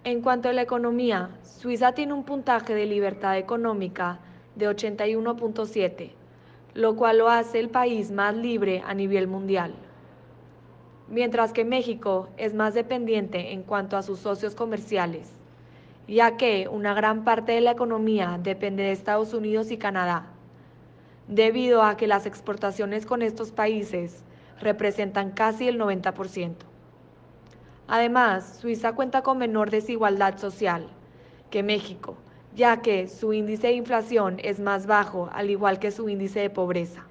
En cuanto a la economía, Suiza tiene un puntaje de libertad económica de 81.7, lo cual lo hace el país más libre a nivel mundial. Mientras que México es más dependiente en cuanto a sus socios comerciales, ya que una gran parte de la economía depende de Estados Unidos y Canadá, debido a que las exportaciones con estos países representan casi el 90%. Además, Suiza cuenta con menor desigualdad social que México, ya que su índice de inflación es más bajo, al igual que su índice de pobreza.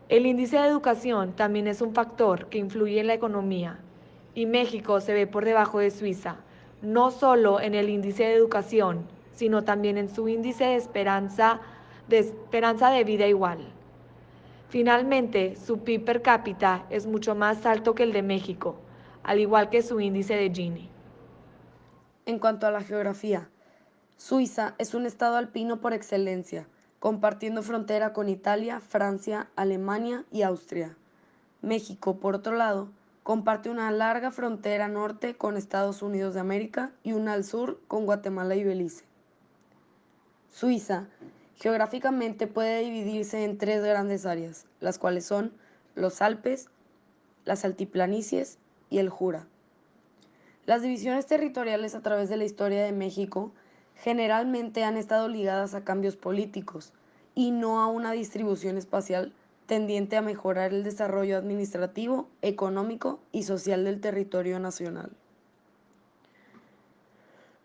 El índice de educación también es un factor que influye en la economía, y México se ve por debajo de Suiza, no solo en el índice de educación, sino también en su índice de esperanza de vida igual. Finalmente, su PIB per cápita es mucho más alto que el de México, al igual que su índice de Gini. En cuanto a la geografía, Suiza es un estado alpino por excelencia, compartiendo frontera con Italia, Francia, Alemania y Austria. México, por otro lado, comparte una larga frontera norte con Estados Unidos de América y una al sur con Guatemala y Belice. Suiza, geográficamente, puede dividirse en tres grandes áreas, las cuales son los Alpes, las altiplanicies y el Jura. Las divisiones territoriales a través de la historia de México generalmente han estado ligadas a cambios políticos y no a una distribución espacial tendiente a mejorar el desarrollo administrativo, económico y social del territorio nacional.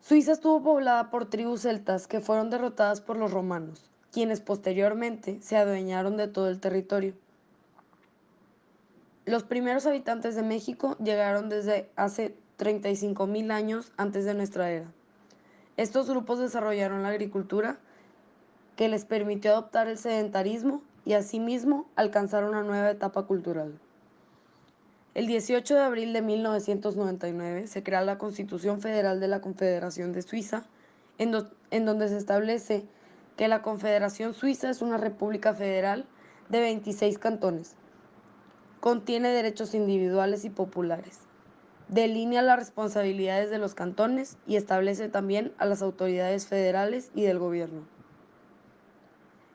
Suiza estuvo poblada por tribus celtas que fueron derrotadas por los romanos, quienes posteriormente se adueñaron de todo el territorio. Los primeros habitantes de México llegaron desde hace 35.000 años antes de nuestra era. Estos grupos desarrollaron la agricultura, que les permitió adoptar el sedentarismo y asimismo alcanzar una nueva etapa cultural. El 18 de abril de 1999 se crea la Constitución Federal de la Confederación de Suiza, en donde se establece que la Confederación Suiza es una república federal de 26 cantones. Contiene derechos individuales y populares. Delinea las responsabilidades de los cantones y establece también a las autoridades federales y del gobierno.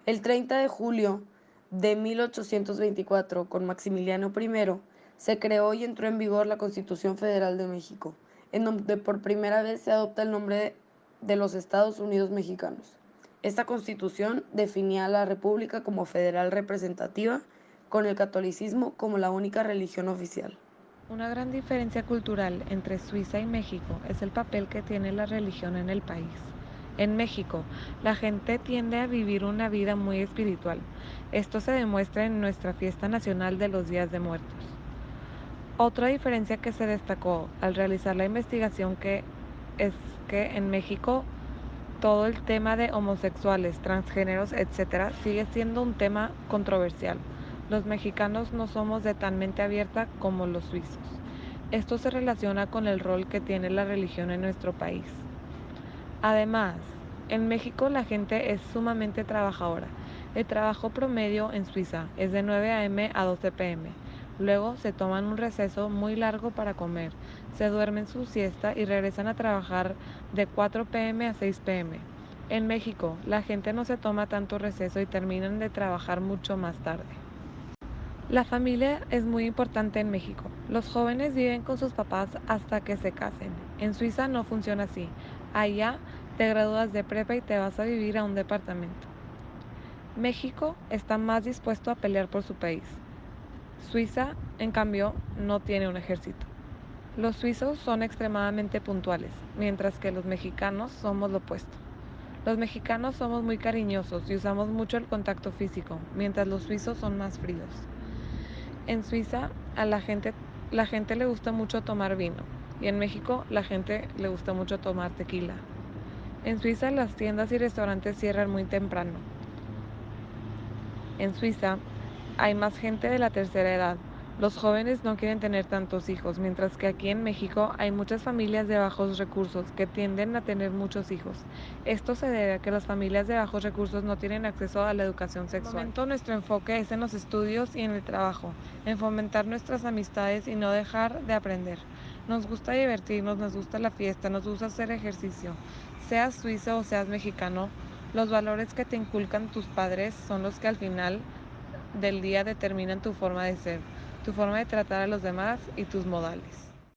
El 30 de julio de 1824, con Maximiliano I, se creó y entró en vigor la Constitución Federal de México, en donde por primera vez se adopta el nombre de los Estados Unidos mexicanos. Esta constitución definía a la República como federal representativa, con el catolicismo como la única religión oficial. Una gran diferencia cultural entre Suiza y México es el papel que tiene la religión en el país. En México, la gente tiende a vivir una vida muy espiritual. Esto se demuestra en nuestra fiesta nacional de los Días de Muertos. Otra diferencia que se destacó al realizar la investigación es que en México todo el tema de homosexuales, transgéneros, etcétera, sigue siendo un tema controversial. Los mexicanos no somos de tan mente abierta como los suizos. Esto se relaciona con el rol que tiene la religión en nuestro país. Además, en México la gente es sumamente trabajadora. El trabajo promedio en Suiza es de 9 a.m. a 12 p.m. Luego se toman un receso muy largo para comer, se duermen su siesta y regresan a trabajar de 4 p.m. a 6 p.m. En México, la gente no se toma tanto receso y terminan de trabajar mucho más tarde. La familia es muy importante en México. Los jóvenes viven con sus papás hasta que se casen. En Suiza no funciona así. Allá te gradúas de prepa y te vas a vivir a un departamento. México está más dispuesto a pelear por su país. Suiza, en cambio, no tiene un ejército. Los suizos son extremadamente puntuales, mientras que los mexicanos somos lo opuesto. Los mexicanos somos muy cariñosos y usamos mucho el contacto físico, mientras los suizos son más fríos. En Suiza a la gente le gusta mucho tomar vino y en México la gente le gusta mucho tomar tequila. En Suiza las tiendas y restaurantes cierran muy temprano. En Suiza hay más gente de la tercera edad, Los jóvenes no quieren tener tantos hijos, mientras que aquí en México hay muchas familias de bajos recursos que tienden a tener muchos hijos. Esto se debe a que las familias de bajos recursos no tienen acceso a la educación De sexual. momento, Nuestro enfoque es en los estudios y en el trabajo, en fomentar nuestras amistades y no dejar de aprender. Nos gusta divertirnos, nos gusta la fiesta, nos gusta hacer ejercicio. Seas suizo o seas mexicano, los valores que te inculcan tus padres son los que al final del día determinan tu forma de ser, tu forma de tratar a los demás y tus modales.